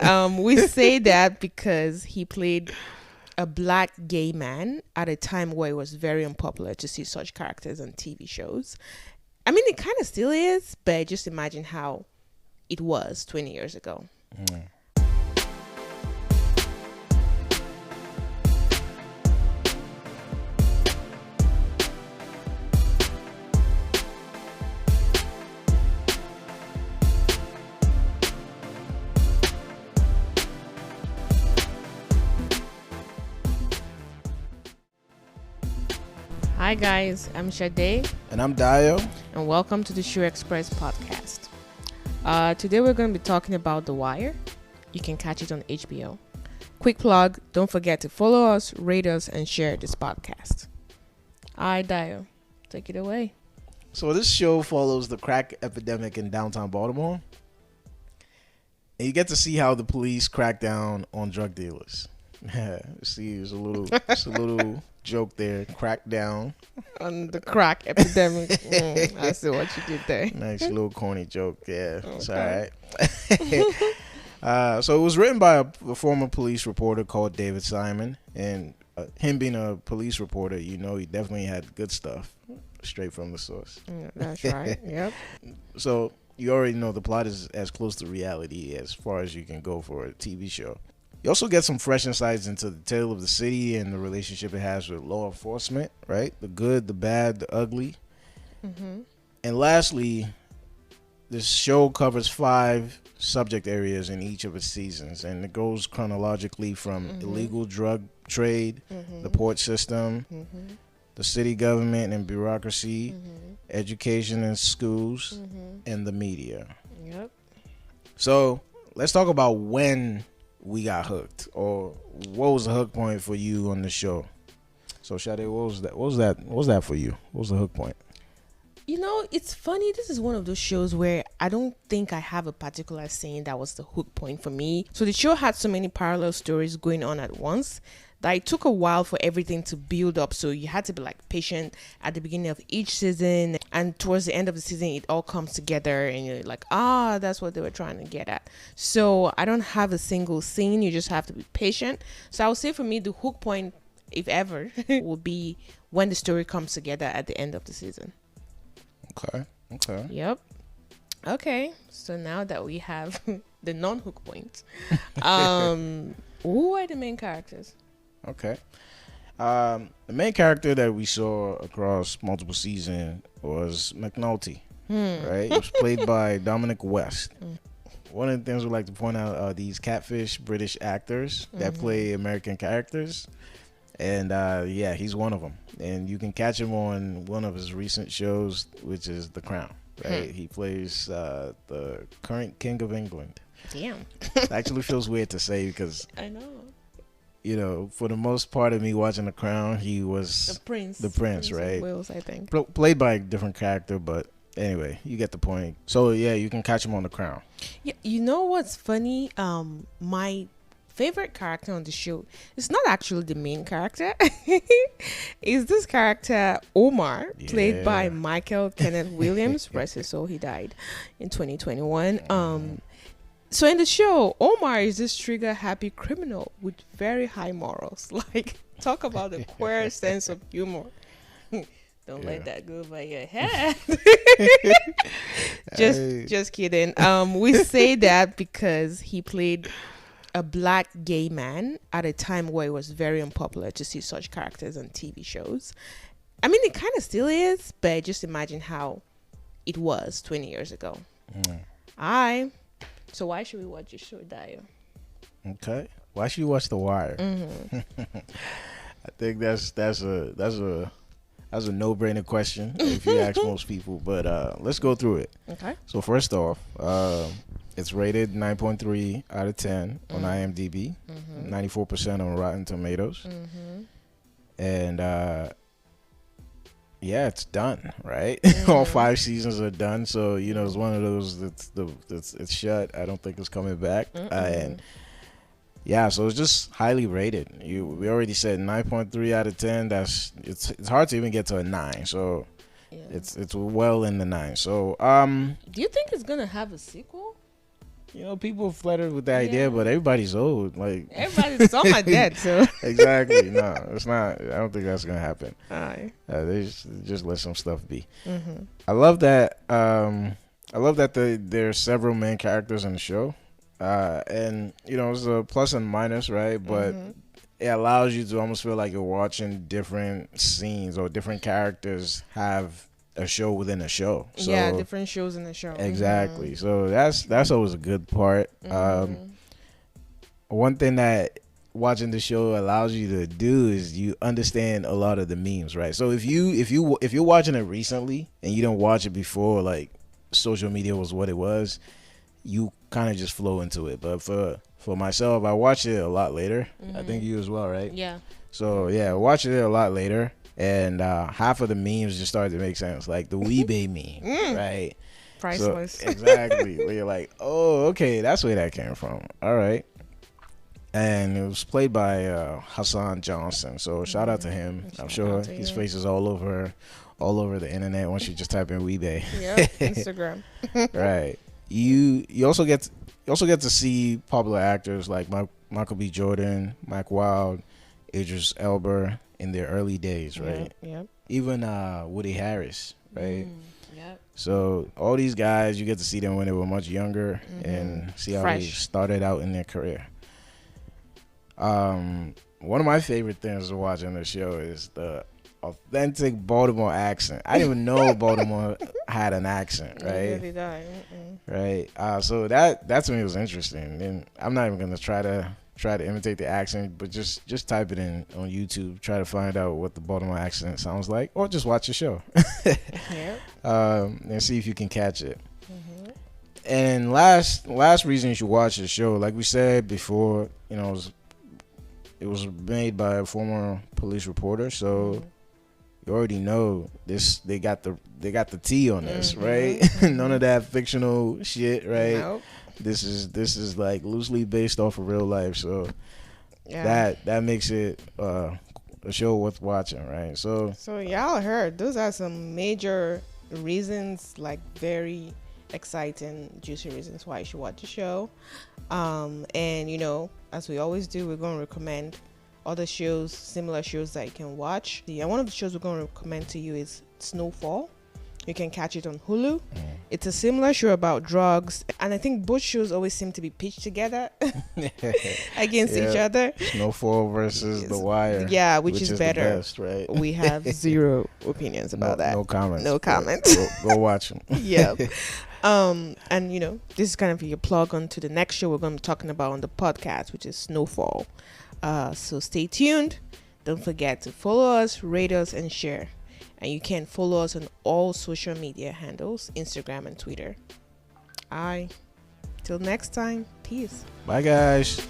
We say that because he played a black gay man at a time where it was very unpopular to see such characters on TV shows. I mean, it kind of still is, but just imagine how it was 20 years ago. Hi guys, I'm Sade. And I'm Dio. And welcome to the Shoe Express podcast. Today we're going to be talking about The Wire. You can catch it on HBO. Quick plug, don't forget to follow us, rate us, and share this podcast. Hi Dio, take it away. So this show follows the crack epidemic in downtown Baltimore. And you get to see how the police crack down on drug dealers. See, there's a little joke there. Crack down on the crack epidemic. I see what you did there. Nice little corny joke. Yeah, okay. It's all right. So it was written by a former police reporter called David Simon, and him being a police reporter, you know, he definitely had good stuff straight from the source. That's right. Yep. So you already know the plot is as close to reality as far as you can go for a TV show. You also get some fresh insights into the tale of the city and the relationship it has with law enforcement, right? The good, the bad, the ugly. Mm-hmm. And lastly, this show covers 5 subject areas in each of its seasons, and it goes chronologically from illegal drug trade, the port system, the city government and bureaucracy, education and schools, and the media. Yep. So let's talk about when we got hooked, or what was the hook point for you on the show? So Sade, what was that for you? What was the hook point? You know, it's funny. This is one of those shows where I don't think I have a particular saying that was the hook point for me. So the show had so many parallel stories going on at once that it took a while for everything to build up. So you had to be like patient at the beginning of each season, and towards the end of the season it all comes together and you're like, that's what they were trying to get at. So I don't have a single scene. You just have to be patient. So I would say for me the hook point, if ever, will be when the story comes together at the end of the season. Okay. Yep. Okay, so now that we have the non-hook points, who are the main characters? Okay. The main character that we saw across multiple seasons was McNulty, right? It was played by Dominic West. One of the things we like to point out are these catfish British actors that play American characters. And he's one of them. And you can catch him on one of his recent shows, which is The Crown, right? He plays the current King of England. Damn. It actually feels weird to say because I know. You know, for the most part of me watching The Crown, he was the prince, right? Of Wales, I think. Played by a different character, but anyway, you get the point. So yeah, you can catch him on The Crown. Yeah, you know what's funny? My favorite character on the show is not actually the main character. Is this character Omar, played by Michael Kenneth Williams. Rest his soul, he died in 2021. So in the show, Omar is this trigger-happy criminal with very high morals. Like, talk about the queer sense of humor. Don't let that go over your head. Just kidding. We say that because he played a black gay man at a time where it was very unpopular to see such characters on TV shows. I mean, it kind of still is, but just imagine how it was 20 years ago. So why should we watch your show, Dio? Okay. Why should you watch The Wire? I think that's a no-brainer question if you ask most people. But let's go through it. Okay. So first off, it's rated 9.3 out of 10 on IMDb, 94% on Rotten Tomatoes, and it's done, right? All 5 seasons are done, so you know it's one of those it's shut. I don't think it's coming back, and so it's just highly rated. We already said 9.3 out of 10. It's hard to even get to a 9, so it's well in the 9. So do you think it's gonna have a sequel? people fluttered with the idea, but everybody's old. Like Everybody's some are dead, so exactly. No, it's not. I don't think that's gonna happen. aye. They just let some stuff be. Mm-hmm. I love that. I love that there are several main characters in the show, and it's a plus and minus, right? But it allows you to almost feel like you're watching different scenes or different characters have a show within a show. So, yeah, different shows in the show. exactly. So that's always a good part. One thing that watching the show allows you to do is you understand a lot of the memes, right? So if you're watching it recently and you don't watch it before, like social media was what it was, you kind of just flow into it. But for myself, I watched it a lot later. I think you as well, right? Yeah. So yeah, I watched it a lot later, and half of the memes just started to make sense, like the Weebay meme, right? Priceless. So, exactly. Where you're like, oh, okay, that's where that came from. All right. And it was played by Hassan Johnson. So shout out to him. I'm sure his face is all over the internet once you just type in Weebay. Yeah, Instagram. Right. You also get to see popular actors like Michael B. Jordan, Mike Wilde, Idris Elba in their early days, right? Yep. Even Woody Harris, right? Yep. So all these guys, you get to see them when they were much younger and see how they started out in their career. One of my favorite things to watch on the show is the authentic Baltimore accent. I didn't even know Baltimore had an accent, right? Really die. Right. So that to me was interesting, and I'm not even gonna try to imitate the accent, but just type it in on YouTube, try to find out what the Baltimore accent sounds like, or just watch the show. And see if you can catch it. And last reason you should watch the show, like we said before, it was made by a former police reporter, so you already know this. They got the T on this, right? None of that fictional shit, right? Nope. This is like loosely based off of real life, so that makes it a show worth watching, right? So y'all heard those are some major reasons, like very exciting, juicy reasons why you should watch the show. And as we always do, we're going to recommend other shows, similar shows that you can watch. And one of the shows we're going to recommend to you is Snowfall. You can catch it on Hulu. It's a similar show about drugs, and I think both shows always seem to be pitched together against each other. Snowfall versus The Wire. Yeah, which is better. The best, right? We have zero opinions about that. No comments. No comments. Go watch them. Yeah. And this is kind of your plug onto the next show we're going to be talking about on the podcast, which is Snowfall. So stay tuned. Don't forget to follow us, rate us, and share. And you can follow us on all social media handles, Instagram and Twitter. Till next time, peace. Bye, guys.